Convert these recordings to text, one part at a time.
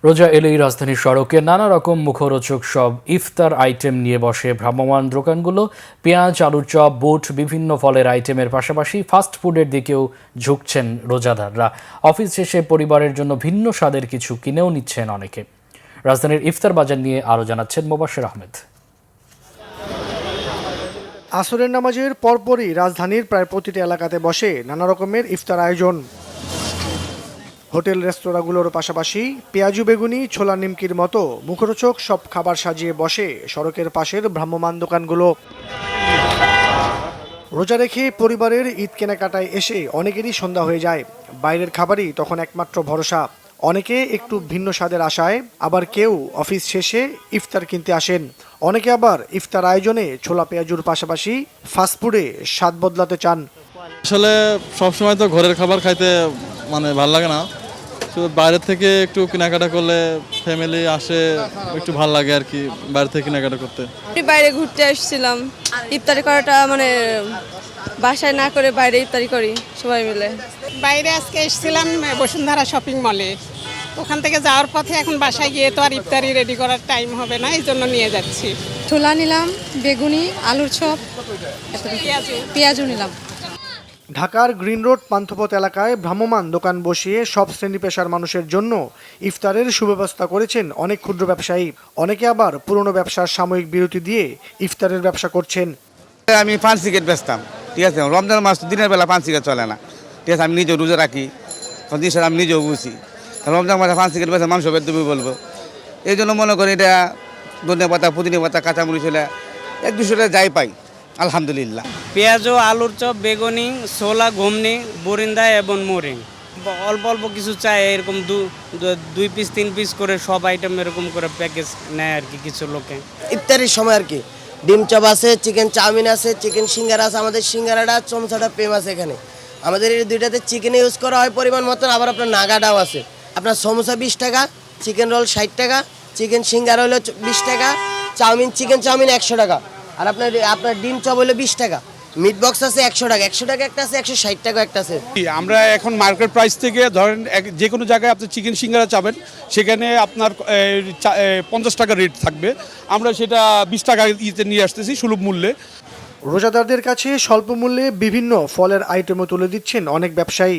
রোজা এলেই রাজধানীর সড়কে নানা রকম মুখরোচক সব ইফতার আইটেম নিয়ে বসে ভ্রাম্যমাণ দোকানগুলো। পেঁয়াজ, আলুর চপ, বুট, বিভিন্ন ফলের আইটেমের পাশাপাশি ফাস্ট ফুডের দিকেও ঝুঁকছেন রোজাদাররা। অফিস শেষে পরিবারের জন্য ভিন্ন স্বাদের কিছু কিনেও নিচ্ছেন অনেকে। রাজধানীর ইফতার বাজার নিয়ে আরও জানাচ্ছেন মোবাশ্বের আহমেদ। আসরের নামাজের পরপরই রাজধানীর প্রায় প্রতিটি এলাকাতে বসে নানা রকমের ইফতার আয়োজন। হোটেল রেস্তোরাঁগুলোর পাশাপাশি পেঁয়াজু, বেগুনি, ছোলা, নিমকির মতো মুখরোচক সব খাবার সাজিয়ে বসে সড়কের পাশের ভ্রাম্যমাণ দোকানগুলো। রোজা রেখে পরিবারের ঈদ কেনাকাটায় এসে অনেকেরই সন্ধ্যা হয়ে যায়। বাইরের খাবারই তখন একমাত্র ভরসা। অনেকে একটু ভিন্ন স্বাদের আশায়, আবার কেউ অফিস শেষে ইফতার কিনতে আসেন। অনেকে আবার ইফতার আয়োজনে ছোলা পেঁয়াজুর পাশাপাশি ফাস্টফুডে স্বাদ বদলাতে চান। আসলে সবসময় তো ঘরের খাবার খাইতে ভালো লাগে না, শুধু বাইরে থেকে একটু কেনাকাটা করলে ফ্যামিলি আসে, একটু ভালো লাগে আর কি বাইরে থেকে কেনাকাটা করতে। বাইরে ঘুরতে আসছিলাম, ইফতারি করাটা বাসায় না করে বাইরে ইফতারি করি সবাই মিলে। বাইরে আজকে এসেছিলাম বসুন্ধরা শপিং মলে, ওখান থেকে যাওয়ার পথে এখন বাসায় গিয়ে তো আর ইফতারি রেডি করার টাইম হবে না, এই জন্য নিয়ে যাচ্ছি। ছোলা নিলাম, বেগুনি, আলুর চপ, পেঁয়াজও নিলাম। ঢাকার গ্রিন রোড পান্থপথ এলাকায় ভ্রাম্যমাণ দোকান বসিয়ে সব শ্রেণী পেশার মানুষের জন্য ইফতারের সুব্যবস্থা করেছেন অনেক ক্ষুদ্র ব্যবসায়ী। অনেকে আবার পুরনো ব্যবসার সাময়িক বিরতি দিয়ে ইফতারের ব্যবসা করছেন। আমি পান সিগারেট বেচতাম, ঠিক আছে। রমজান মাস তো দিনের বেলা পান সিগারেট চলে না, ঠিক আছে। আমি নিজেও রোজা রাখি, জিনিসটা আমি নিজেও বুঝি। রমজান মাসে পান সিগারেট বেচা মানুষ বেদ বলবো, এই জন্য মনে করি এটা ধনিয়া পাতা, পুদিনা পাতা, কাঁচামরিচ হলে 1-200 টাকা যাই পাই, আলহামদুলিল্লাহ। পেঁয়াজ, আলুর চপ, বেগুনি, ছোলা, ঘুমনি, বরিন্দা এবং মুড়ি। অল্প অল্প কিছু চাই, এরকম 2 পিস 3 পিস করে সব আইটেম এরকম করে প্যাকেজ নেয় আর কি কিছু লোকে। ইফতারির সময় আর কি ডিম চপ আছে, চিকেন চাউমিন আছে, চিকেন সিঙ্গারা আছে। আমাদের সিঙ্গারাটা চমচাটা ফেমাস এখানে। আমাদের এই দুইটাতে চিকেন ইউজ করা হয় পরিমাণ মতন, আবার আপনার নাগাটাও আছে। আপনার সমোসা 20 টাকা, চিকেন রোল 60 টাকা, চিকেন সিঙ্গারা হলো 20 টাকা, চিকেন চাউমিন 100 টাকা, আর আপনার ডিম চপ হলো 20 টাকা। মিট বক্স আছে 100 টাকা, 100 টাকা একটা আছে, 160 টাকা একটা আছে। আমরা এখন মার্কেট প্রাইস থেকে ধরেন যে কোনো জায়গায় আপনি চিকেন সিঙ্গারা চাবেন, সেখানে আপনার 50 টাকা রেট থাকবে। আমরা সেটা 20 টাকা নিয়ে আসতেছি সুলভ মূল্যে। রোজাদারদের কাছে স্বল্প মূল্যে বিভিন্ন ফলের আইটেমও তুলে দিচ্ছেন অনেক ব্যবসায়ী।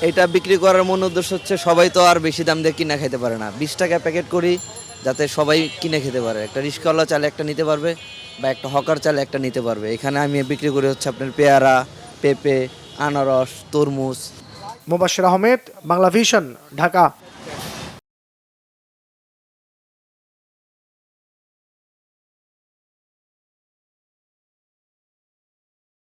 এটা বিক্রি করার মূল উদ্দেশ্য হচ্ছে সবাই তো আর বেশি দাম দিয়ে কিনা খেতে পারে না, 20 টাকা প্যাকেট করি যাতে সবাই কিনে খেতে পারে। একটা রিস্কাওয়ালা চালে একটা নিতে পারবে, বা একটা হকার চালে একটা নিতে পারবে। এখানে আমি বিক্রি করি হচ্ছে আপনার পেয়ারা, পেঁপে, আনারস, তরমুজ। মোবাশ্বের আহমেদ, বাংলা ভিশন, ঢাকা।